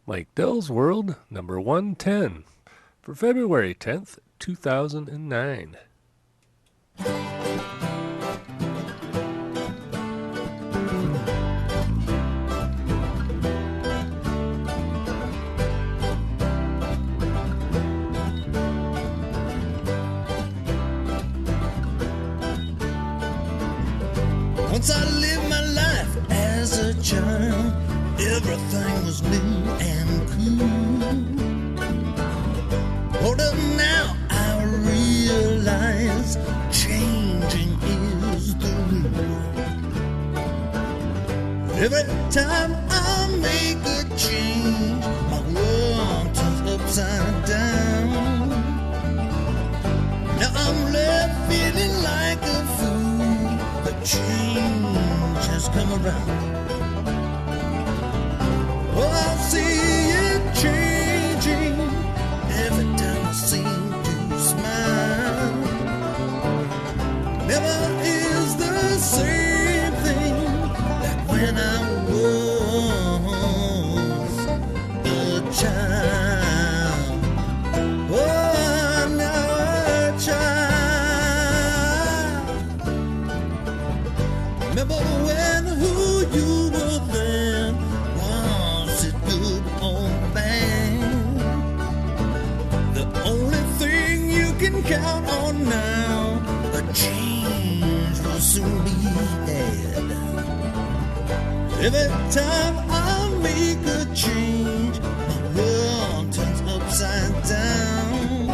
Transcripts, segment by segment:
Mike Dell's World, number 110, for February 10th, 2009. Once I lived my life as a child, everything was new and cool. Older now, I realize changing is the rule. Every time I make a change, my world turns upside down. Now I'm left feeling like a fool, but change has come around. Oh, I see it changing every time I seem to smile. Never is the same thing like when I was a child. Oh, I'm now a child. Remember when who you were then? Was it good or bad? The only thing you can count on now, a change will soon be had. Every time I make a change, my world turns upside down.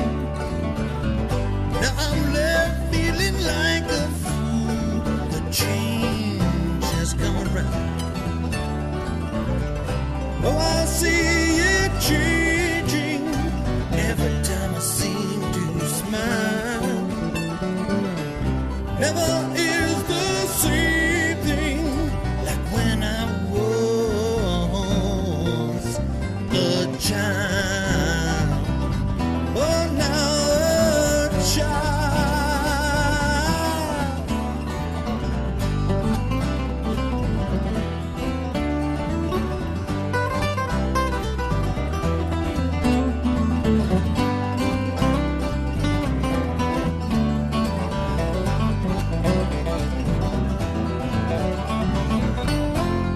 Now I'm left feeling like a fool. The change has come around. Oh, I see it changing every time I seem to smile. Never is the same thing like when I was a child. Oh, now a child.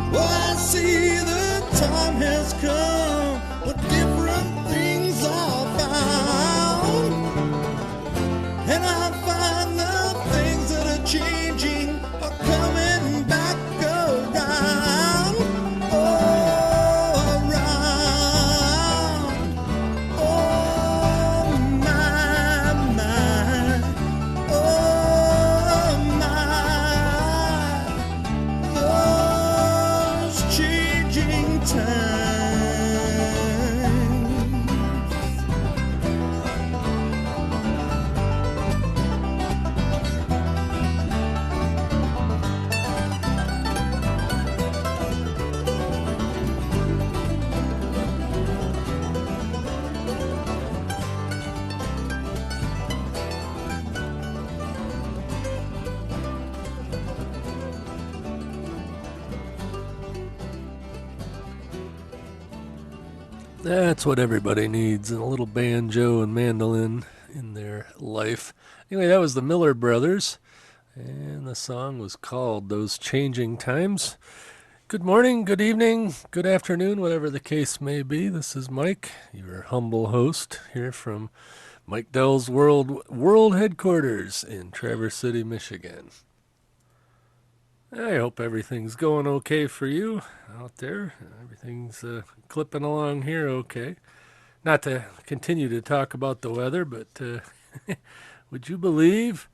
Well, I see the time has come when different things are found. And I find the things that are changing are coming back around. Oh, around. Oh, my, my. Oh, my. Those changing times. That's what everybody needs, a little banjo and mandolin in their life. Anyway, that was the Miller Brothers, and the song was called Those Changing Times. Good morning, good evening, good afternoon, whatever the case may be. This is Mike, your humble host here from Mike Dell's World Headquarters in Traverse City, Michigan. I hope everything's going okay for you out there. Everything's clipping along here okay. Not to continue to talk about the weather, but would you believe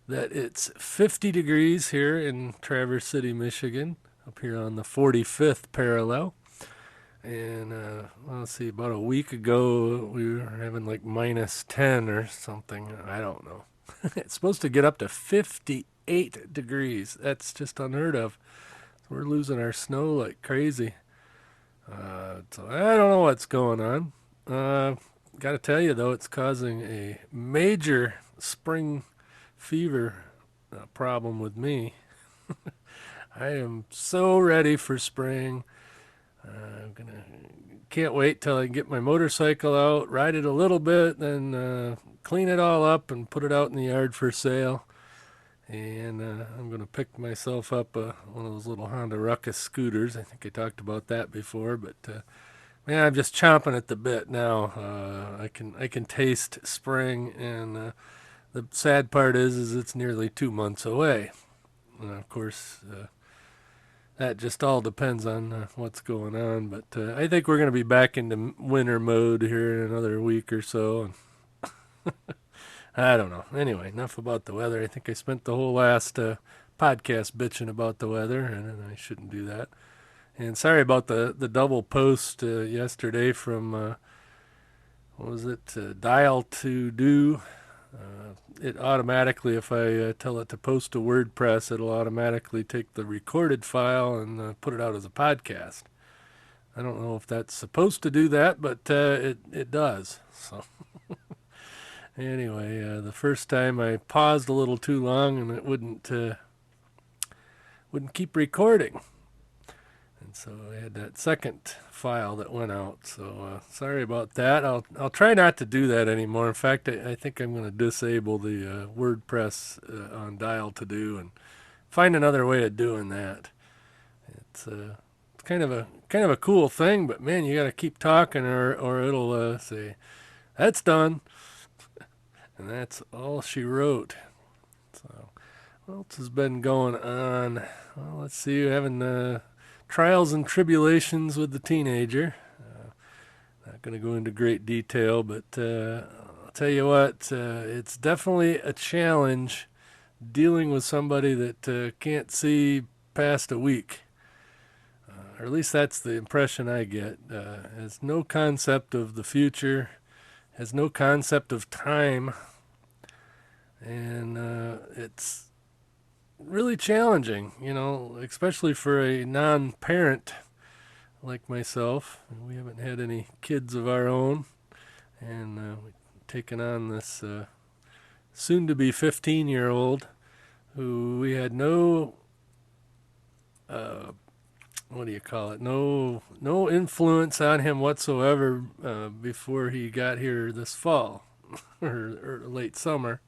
that it's 50 degrees here in Traverse City, Michigan, up here on the 45th parallel? And let's see, about a week ago we were having like minus 10 or something. I don't know. It's supposed to get up to 58 degrees. That's just unheard of. We're losing our snow like crazy. So I don't know what's going on. Got to tell you, though, it's causing a major spring fever problem with me. I am so ready for spring. I'm going to can't wait till I can get my motorcycle out, ride it a little bit, then clean it all up and put it out in the yard for sale. And I'm going to pick myself up one of those little Honda Ruckus scooters. I think I talked about that before, but man, I'm just chomping at the bit now. I can taste spring, and the sad part is it's nearly 2 months away. And of course, that just all depends on what's going on. But I think we're going to be back into winter mode here in another week or so. And I don't know. Anyway, enough about the weather. I think I spent the whole last podcast bitching about the weather, and I shouldn't do that. And sorry about the double post yesterday from, what was it, Dial to Do. It automatically, if I tell it to post to WordPress, it'll automatically take the recorded file and put it out as a podcast. I don't know if that's supposed to do that, but it does. So anyway, the first time I paused a little too long and it wouldn't keep recording. And so I had that second file that went out. So sorry about that. I'll try not to do that anymore. In fact, I think I'm going to disable the WordPress on Dial to Do and find another way of doing that. It's kind of a cool thing, but man, you got to keep talking or it'll say that's done, and that's all she wrote. So what else has been going on? Well, let's see. We're having trials and tribulations with the teenager. Not going to go into great detail, but I'll tell you what, it's definitely a challenge dealing with somebody that can't see past a week. Or at least that's the impression I get. Has no concept of the future, has no concept of time, and it's really challenging, especially for a non-parent like myself. We haven't had any kids of our own, and we've taken on this soon-to-be 15-year-old who we had no, what do you call it, no influence on him whatsoever before he got here this fall or late summer.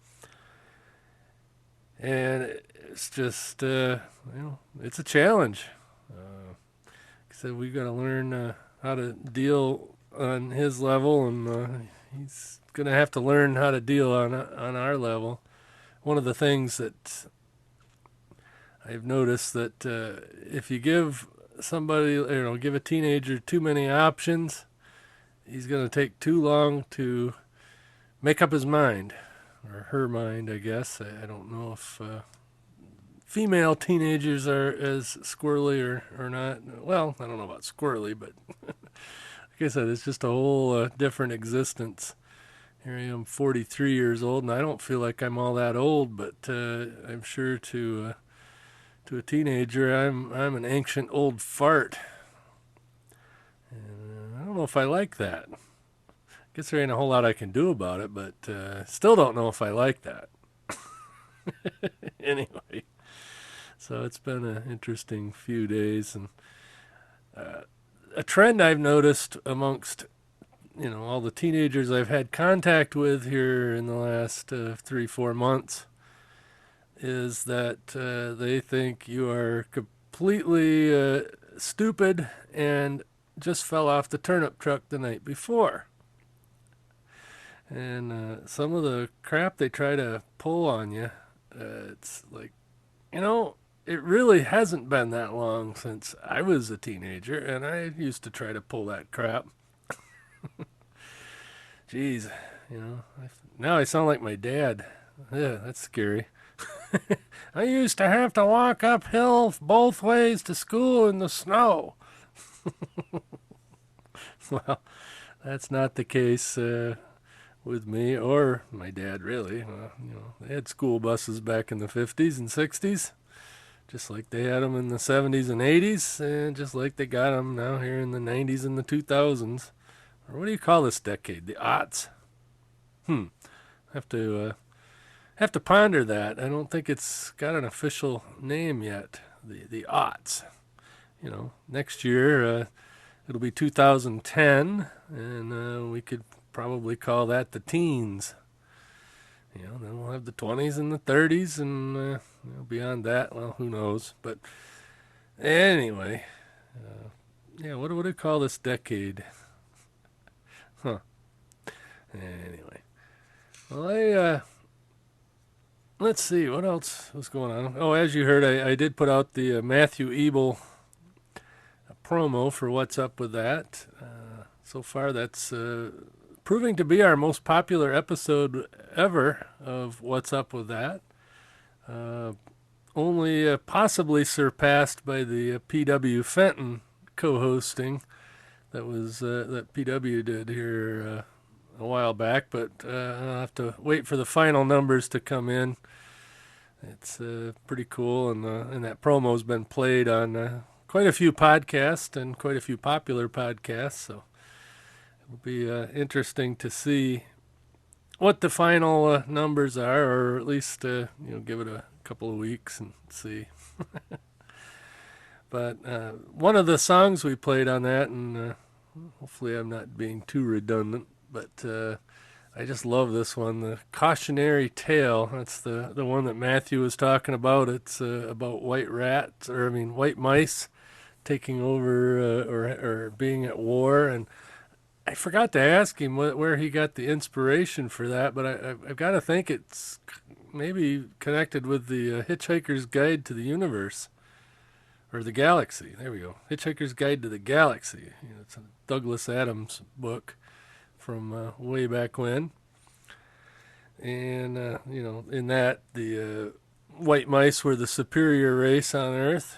And it's just, it's a challenge. Like I said, we've got to learn how to deal on his level, and he's going to have to learn how to deal on our level. One of the things that I've noticed that if you give somebody, give a teenager too many options, he's going to take too long to make up his mind. Or her mind, I guess. I don't know if female teenagers are as squirrely or not. Well, I don't know about squirrely, but like I said, it's just a whole different existence. Here I am, 43 years old, and I don't feel like I'm all that old, but I'm sure to a teenager, I'm an ancient old fart. And I don't know if I like that. Guess there ain't a whole lot I can do about it, but still don't know if I like that. Anyway, so it's been an interesting few days, and a trend I've noticed amongst all the teenagers I've had contact with here in the last 3-4 months is that they think you are completely stupid and just fell off the turnip truck the night before. And some of the crap they try to pull on you, it's like, it really hasn't been that long since I was a teenager, and I used to try to pull that crap. Jeez, now I sound like my dad. Yeah, that's scary. I used to have to walk uphill both ways to school in the snow. Well, that's not the case with me or my dad, really. They had school buses back in the 50s and 60s, just like they had them in the 70s and 80s, and just like they got them now here in the 90s and the 2000s. Or what do you call this decade? The aughts? Have to ponder that. I don't think it's got an official name yet. The aughts. Next year It'll be 2010, and we could probably call that the teens. Then we'll have the 20s and the 30s, and beyond that, well, who knows? But anyway, yeah, what would I call this decade? Huh. Anyway, well, let's see, what else was going on? Oh, as you heard, I did put out the Matthew Ebel promo for What's Up With That. So far, that's proving to be our most popular episode ever of What's Up With That. Only possibly surpassed by the P.W. Fenton co-hosting that P.W. did here a while back, but I'll have to wait for the final numbers to come in. It's pretty cool, and that promo's been played on quite a few podcasts and quite a few popular podcasts, so it'll be interesting to see what the final numbers are, or at least give it a couple of weeks and see. But one of the songs we played on that, and hopefully I'm not being too redundant, but I just love this one, the Cautionary Tale. That's the one that Matthew was talking about. It's about white mice taking over or being at war. And I forgot to ask him where he got the inspiration for that, but I've got to think it's maybe connected with the Hitchhiker's Guide to the Universe. Or the Galaxy. There we go. Hitchhiker's Guide to the Galaxy. It's a Douglas Adams book from way back when. And, in that, the white mice were the superior race on Earth,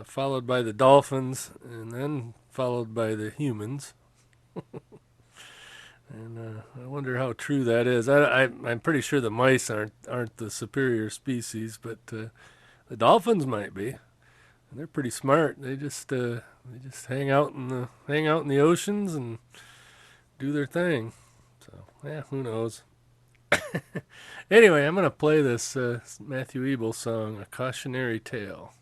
followed by the dolphins, and then followed by the humans. And I wonder how true that is. I'm pretty sure the mice aren't the superior species, but the dolphins might be. And they're pretty smart. They just hang out in the oceans and do their thing. So yeah, who knows? Anyway, I'm gonna play this Matthew Ebel song, "A Cautionary Tale."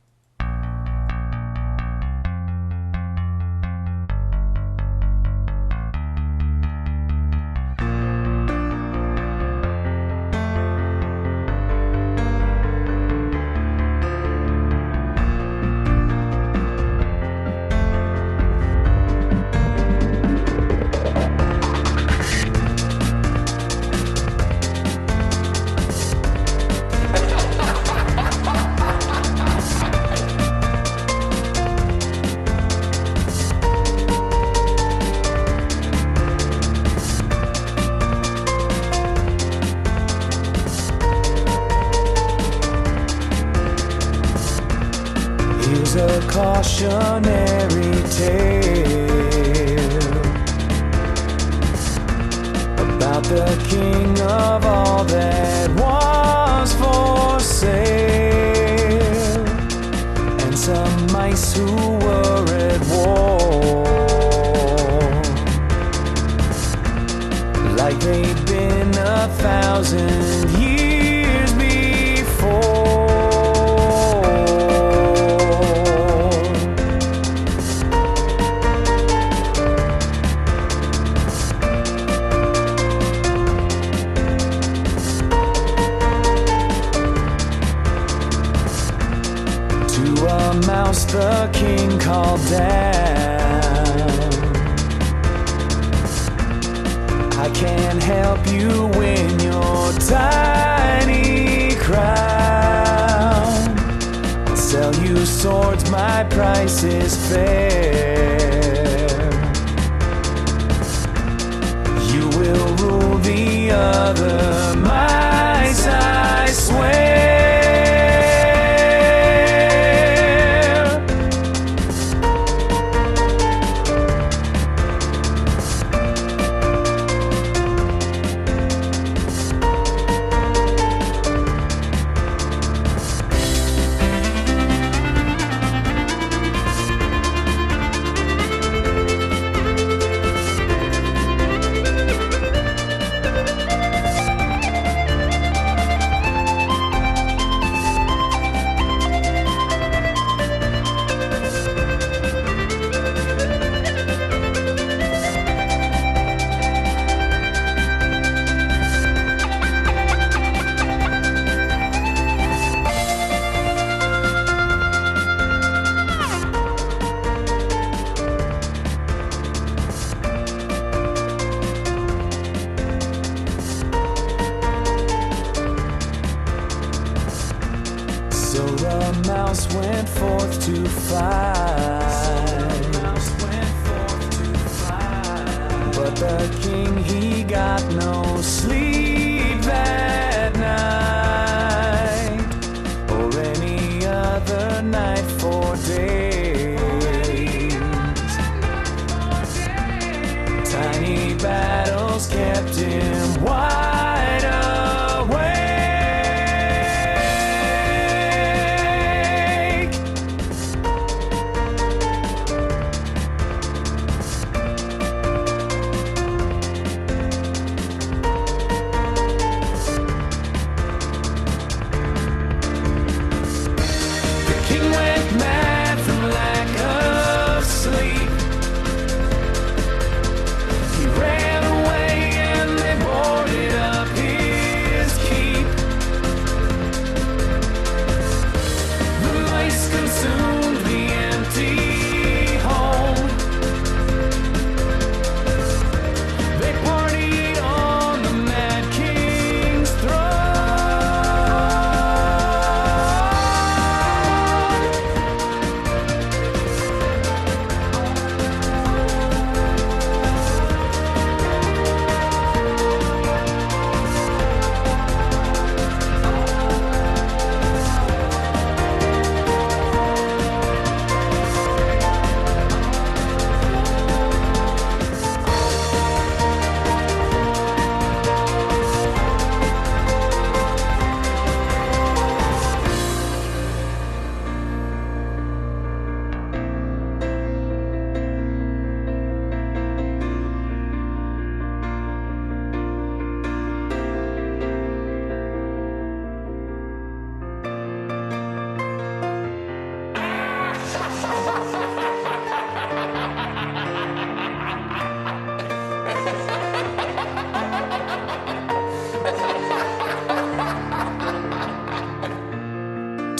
Cautionary tale about the king of all that was for sale, and some mice who were at war, like they'd been 1,000 years before. Mouse the king called down, I can't help you win your tiny crown. I'll sell you swords, my price is fair. You will rule the other mice, I swear. mouse went forth to fly. But the king, he got no sleep that night, or any other night for days. Tiny battles kept him wide awake. The king went mad from lack of sleep. He ran away and they boarded up his keep. The mice consumed the empty home. They partied on the Mad King's throne.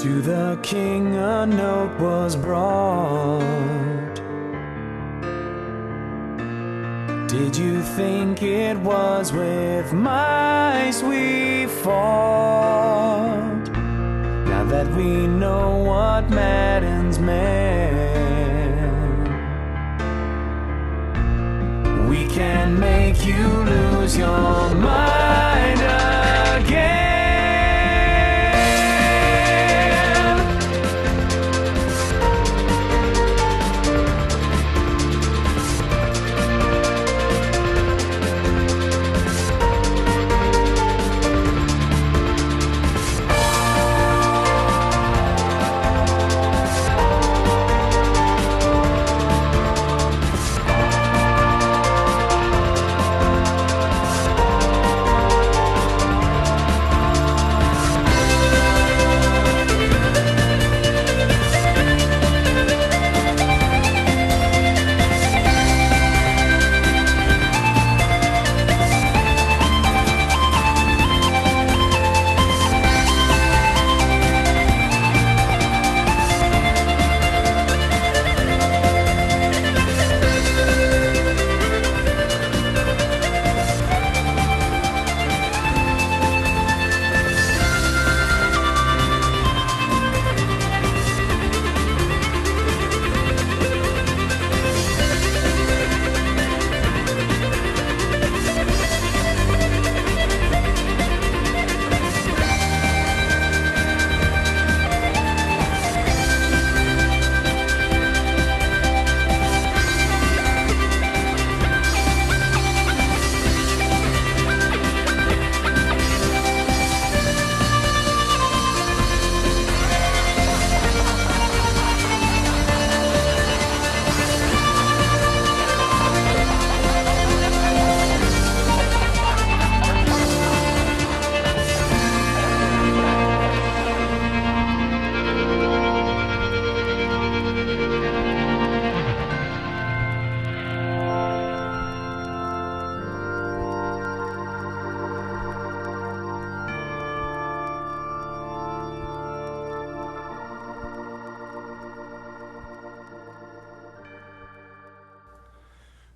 To the king a note was brought. Did you think it was with mice we fought? Now that we know what maddens men, we can make you lose your mind again.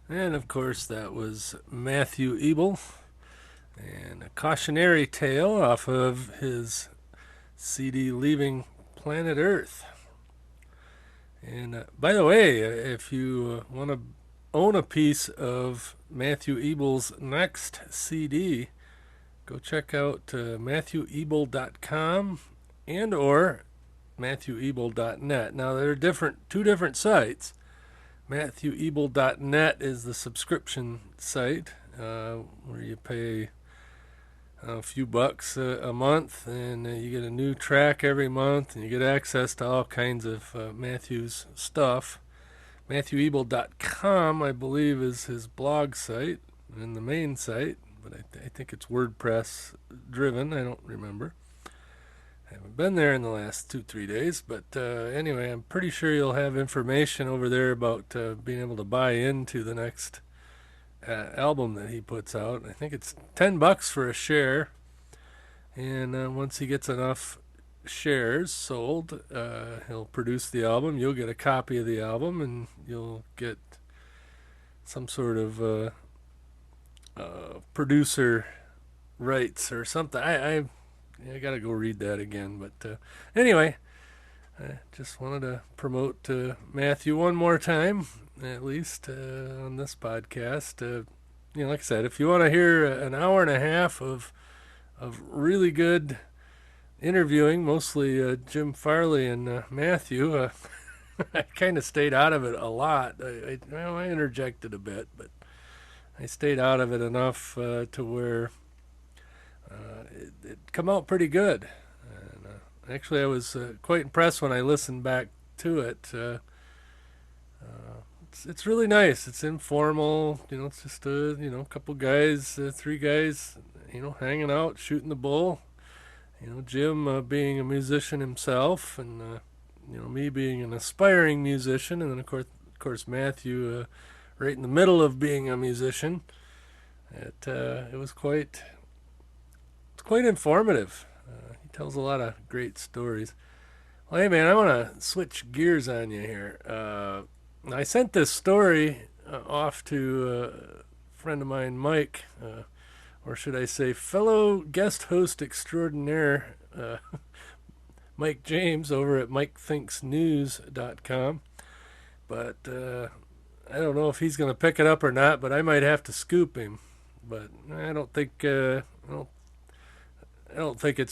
And of course, that was Matthew Ebel and a cautionary tale off of his CD Leaving planet Earth. And by the way, if you want to own a piece of Matthew Ebel's next CD, go check out matthewebel.com and or matthewebel.net. Now there are two different sites. Matthewebel.net is the subscription site where you pay a few bucks a month, and you get a new track every month, and you get access to all kinds of Matthew's stuff. MatthewEbel.com, I believe, is his blog site and the main site, but I think it's WordPress driven. I don't remember. I haven't been there in the last 2-3 days, but anyway, I'm pretty sure you'll have information over there about being able to buy into the next album that he puts out. I think it's $10 for a share, and once he gets enough shares sold, he'll produce the album. You'll get a copy of the album, and you'll get some sort of producer rights or something. I gotta go read that again, but anyway, I just wanted to promote Matthew one more time, at least on this podcast. Like I said, if you want to hear an hour and a half of really good interviewing, mostly Jim Farley and Matthew, I kind of stayed out of it a lot. I interjected a bit, but I stayed out of it enough to where it come out pretty good. And, actually, I was quite impressed when I listened back to it. It's really nice. It's informal. It's just a couple guys, three guys, hanging out, shooting the bull. Jim being a musician himself, and me being an aspiring musician, and then of course Matthew right in the middle of being a musician. It was quite informative. He tells a lot of great stories. Well, hey man, I want to switch gears on you here. I sent this story off to a friend of mine, Mike, or should I say fellow guest host extraordinaire, Mike James over at MikeThinksNews.com. But I don't know if he's going to pick it up or not, but I might have to scoop him. But I don't think it's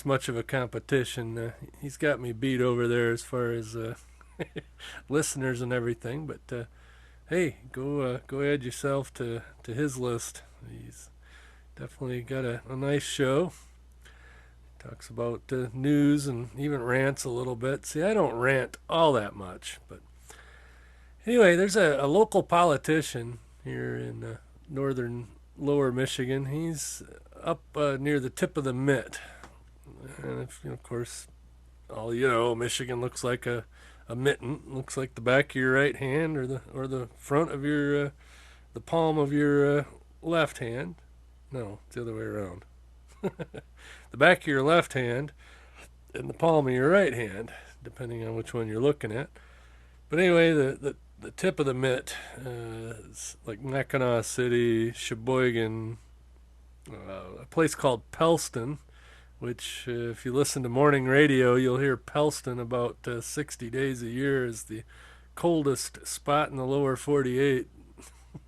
much of a competition. He's got me beat over there as far as listeners and everything. But hey, go add yourself to his list. He's definitely got a nice show. Talks about news and even rants a little bit. See, I don't rant all that much, but anyway, there's a local politician here in northern lower Michigan. He's up near the tip of the mitt. And if, of course, all Michigan looks like a mitten. Looks like the back of your right hand or the front of your the palm of your left hand. No, it's the other way around. The back of your left hand and the palm of your right hand, depending on which one you're looking at. But anyway, the tip of the mitt is like Mackinac City, Sheboygan, a place called Pellston, which if you listen to morning radio, you'll hear Pellston about 60 days a year is the coldest spot in the lower 48.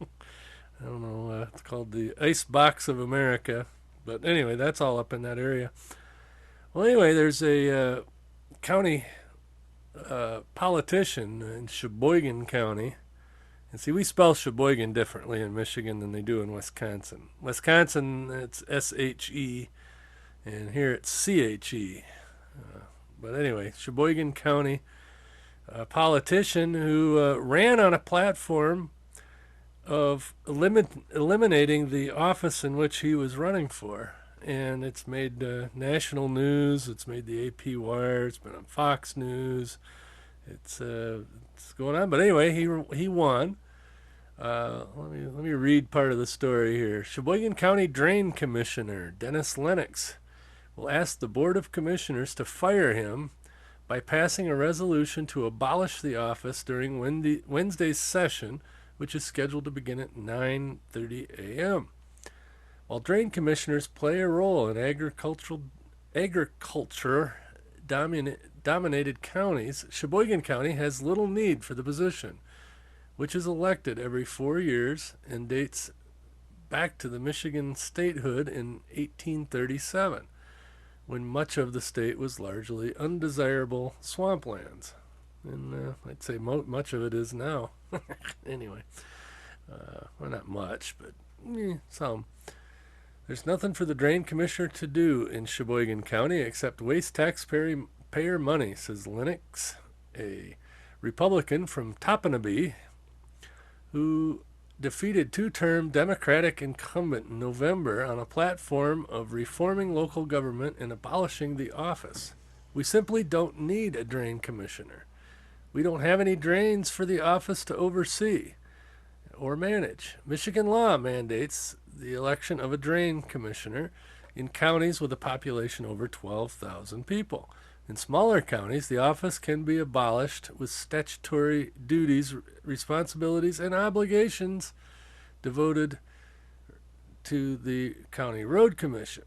I don't know, it's called the Ice Box of America. But anyway, that's all up in that area. Well, anyway, there's a county politician in Sheboygan County. And see, we spell Sheboygan differently in Michigan than they do in Wisconsin. Wisconsin, it's S-H-E, and here it's C-H-E. But anyway, Sheboygan County, a politician who ran on a platform of eliminating the office in which he was running for. And it's made national news. It's made the AP Wire. It's been on Fox News. It's going on. But anyway, he won. Let me read part of the story here. Sheboygan County Drain Commissioner Dennis Lennox will ask the Board of Commissioners to fire him by passing a resolution to abolish the office during Wednesday's session, which is scheduled to begin at 9:30 a.m. While drain commissioners play a role in agriculture dominated counties, Sheboygan County has little need for the position, which is elected every 4 years and dates back to the Michigan statehood in 1837, when much of the state was largely undesirable swamplands. And I'd say much of it is now. Anyway, well, not much, but some. There's nothing for the drain commissioner to do in Sheboygan County except waste taxpayer money, says Lennox, a Republican from Topanabee, who defeated two-term Democratic incumbent in November on a platform of reforming local government and abolishing the office. We simply don't need a drain commissioner. We don't have any drains for the office to oversee or manage. Michigan law mandates the election of a drain commissioner in counties with a population over 12,000 people. In smaller counties, the office can be abolished with statutory duties, responsibilities, and obligations devoted to the county road commission.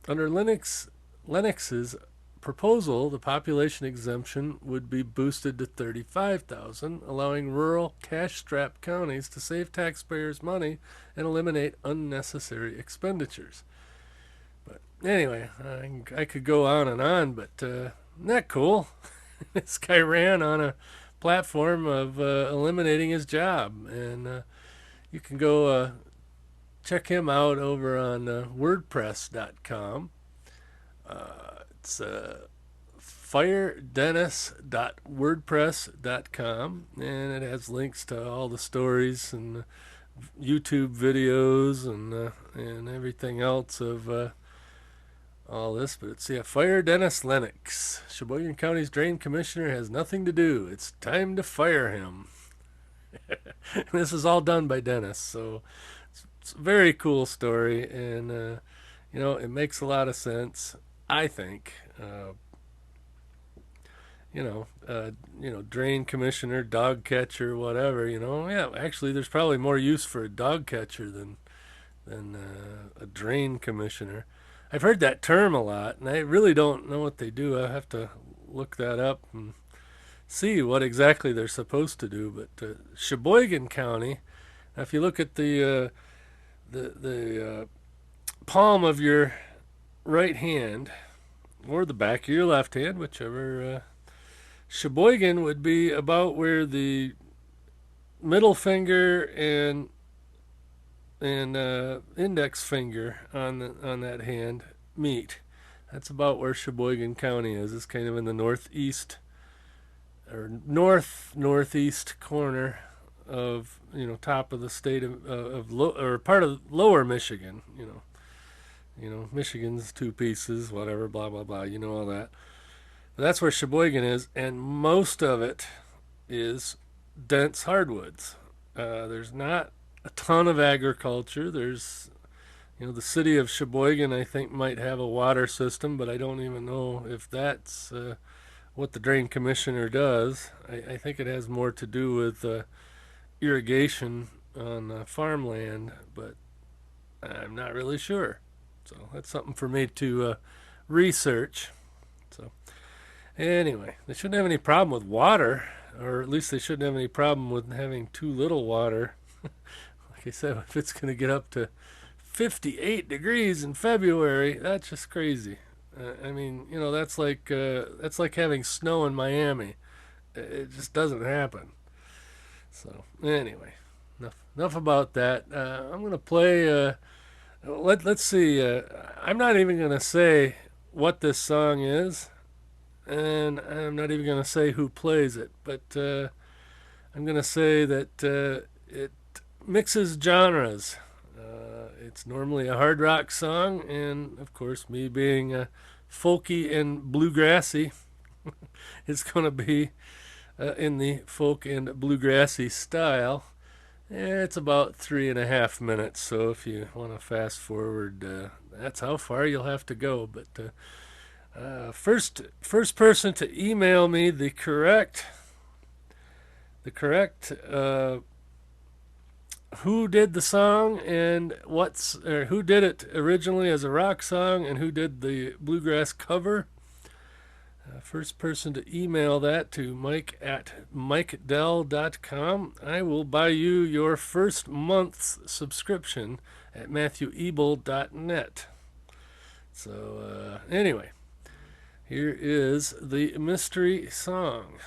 Under Lennox's proposal, the population exemption would be boosted to 35,000, allowing rural, cash-strapped counties to save taxpayers money and eliminate unnecessary expenditures. But anyway, I could go on, but isn't that cool? This guy ran on a platform of eliminating his job, and you can go check him out over on WordPress.com. It's firedennis.wordpress.com, and it has links to all the stories and YouTube videos and everything else of all this. But it's Fire Dennis Lennox. Sheboygan County's drain commissioner has nothing to do. It's time to fire him. This is all done by Dennis, so it's a very cool story, and it makes a lot of sense. I think, drain commissioner, dog catcher, whatever. Yeah. Actually, there's probably more use for a dog catcher than a drain commissioner. I've heard that term a lot, and I really don't know what they do. I have to look that up and see what exactly they're supposed to do. But Sheboygan County, if you look at the palm of your right hand or the back of your left hand, whichever, Sheboygan would be about where the middle finger and index finger on that hand meet. That's about where Sheboygan County is. It's kind of in the northeast or northeast corner of top of the state or part of lower Michigan. Michigan's two pieces, whatever, blah, blah, blah. All that. But that's where Sheboygan is, and most of it is dense hardwoods. There's not a ton of agriculture. There's, the city of Sheboygan, I think, might have a water system, but I don't even know if that's what the drain commissioner does. I think it has more to do with irrigation on farmland, but I'm not really sure. So that's something for me to research. So anyway, they shouldn't have any problem with water, or at least they shouldn't have any problem with having too little water. Like I said, if it's going to get up to 58 degrees in February, that's just crazy. That's like having snow in Miami. It just doesn't happen. So anyway, enough about that. I'm going to play. Let's see. I'm not even going to say what this song is, and I'm not even going to say who plays it, but I'm going to say that it mixes genres. It's normally a hard rock song, and of course, me being folky and bluegrassy, it's going to be in the folk and bluegrassy style. It's about 3.5 minutes, so if you want to fast forward, that's how far you'll have to go. But first person to email me the correct who did the song and who did it originally as a rock song and who did the bluegrass cover. First person to email that to Mike at mikedell.com, I will buy you your first month's subscription at matthewebel.net. So, anyway, here is the mystery song.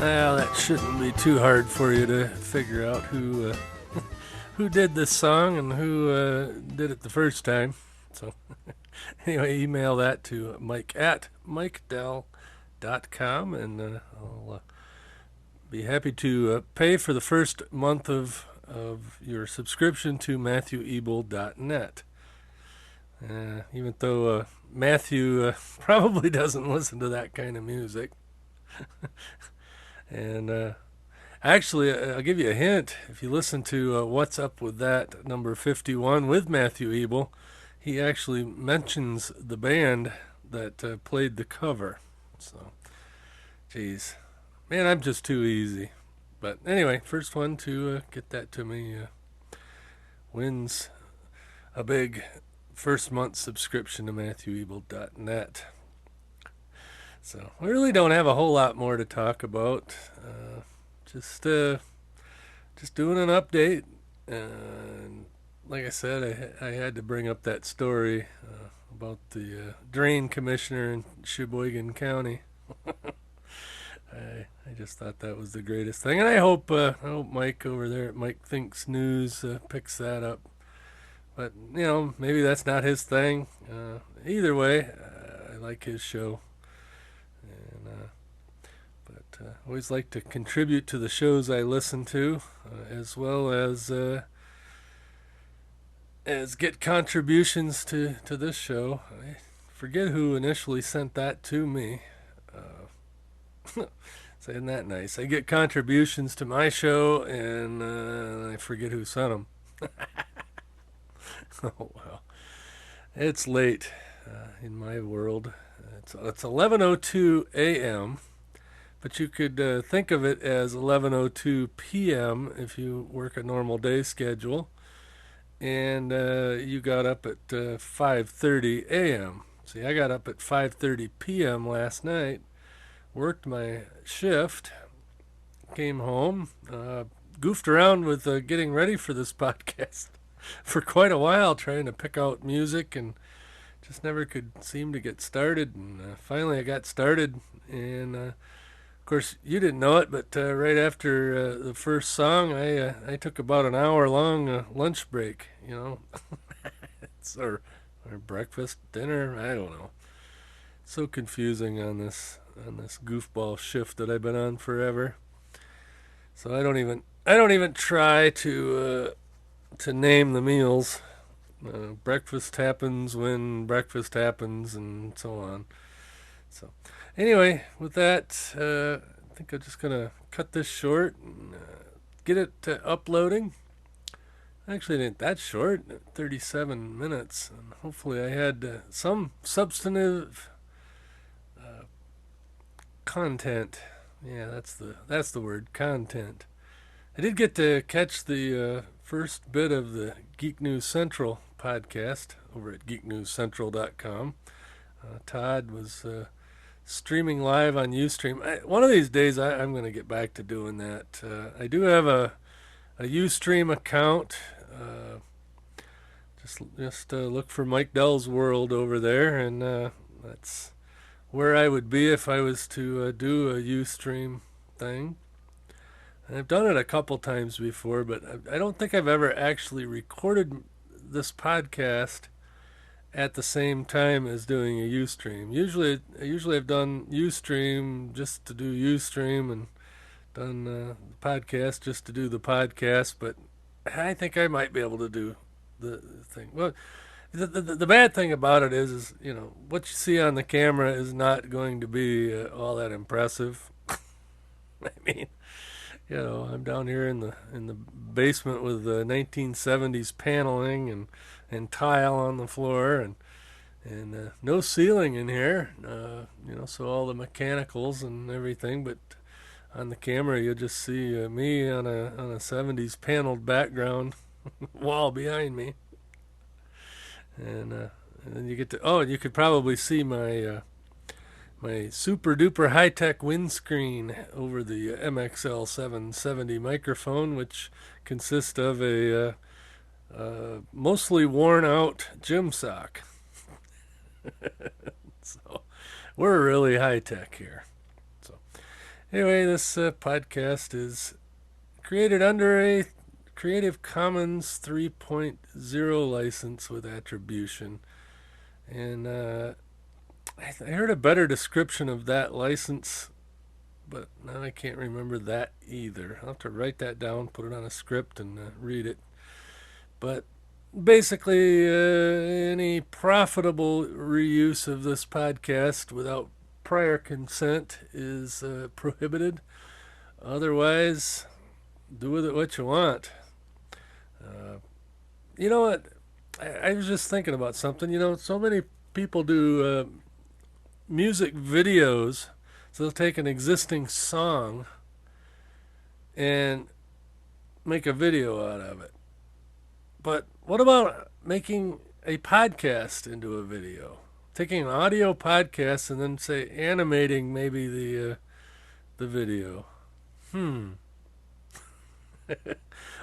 Well, that shouldn't be too hard for you to figure out who did this song and who did it the first time. So, anyway, email that to Mike at mikedell.com, and I'll be happy to pay for the first month of your subscription to matthewebel.net. Even though Matthew probably doesn't listen to that kind of music. And actually, I'll give you a hint. If you listen to What's Up With That, number 51, with Matthew Ebel, he actually mentions the band that played the cover. So, geez. Man, I'm just too easy. But anyway, first one to get that to me wins a big first month subscription to matthewebel.net. So we really don't have a whole lot more to talk about. Just doing an update. And like I said, I had to bring up that story about the drain commissioner in Sheboygan County. I just thought that was the greatest thing, and I hope Mike over there at Mike Thinks News picks that up But maybe that's not his thing. Either way, I like his show, and always like to contribute to the shows I listen to, as well as get contributions to this show. I forget who initially sent that to me. Saying that nice. I get contributions to my show, and I forget who sent them. Oh well, it's late in my world. It's 11:02 a.m. But you could think of it as 11:02 p.m. if you work a normal day schedule, and you got up at 5:30 a.m. See, I got up at 5:30 p.m. last night, worked my shift, came home, goofed around with getting ready for this podcast for quite a while, trying to pick out music and just never could seem to get started. And finally, I got started, and of course, you didn't know it, but right after the first song, I took about an hour long lunch break. It's or breakfast, dinner, I don't know. So confusing on this goofball shift that I've been on forever. So I don't even try to name the meals. Breakfast happens when breakfast happens, and so on. So, anyway, with that, I think I'm just gonna cut this short and get it uploading. Actually, it ain't that short, 37 minutes, and hopefully, I had some substantive content. Yeah, that's the word, content. I did get to catch the first bit of the Geek News Central podcast over at geeknewscentral.com. Todd was streaming live on Ustream. One of these days, I'm going to get back to doing that. I do have a Ustream account. Just look for Mike Dell's World over there, and that's where I would be if I was to do a Ustream thing. And I've done it a couple times before, but I don't think I've ever actually recorded this podcast at the same time as doing a Ustream. Usually I've done Ustream just to do Ustream, and done the podcast just to do the podcast. But I think I might be able to do the thing. Well, the bad thing about it is what you see on the camera is not going to be all that impressive. I mean, I'm down here in the basement with the 1970s paneling and tile on the floor, and no ceiling in here. So all the mechanicals and everything, but on the camera you'll just see me on a 70s paneled background wall behind me, and then you get to you could probably see my super duper high tech windscreen over the MXL 770 microphone, which consists of a mostly worn out gym sock. So we're really high tech here. So anyway, this podcast is created under a Creative Commons 3.0 license with attribution, and I heard a better description of that license, but now I can't remember that either. I'll have to write that down, put it on a script, and read it. But basically, any profitable reuse of this podcast without prior consent is prohibited. Otherwise, do with it what you want. You know what? I was just thinking about something. So many people do music videos, so they'll take an existing song and make a video out of it. But what about making a podcast into a video? Taking an audio podcast and then say animating maybe the video.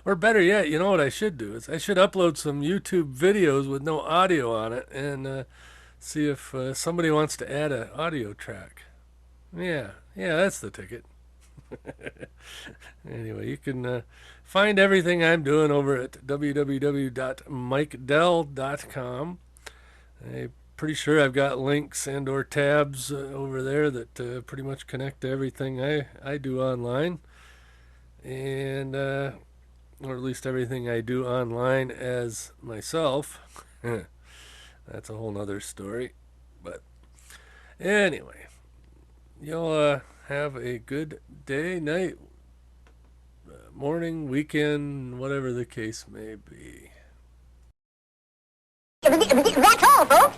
Or better yet, you know what I should do is I should upload some YouTube videos with no audio on it and see if somebody wants to add an audio track. Yeah, that's the ticket. Anyway, you can find everything I'm doing over at www.mikedell.com. I'm pretty sure I've got links and or tabs over there that pretty much connect to everything I do online. And or at least everything I do online as myself. That's a whole nother story. But anyway, y'all have a good day, night, morning, weekend, whatever the case may be. That's all, folks.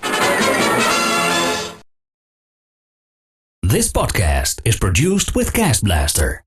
This podcast is produced with Cast Blaster.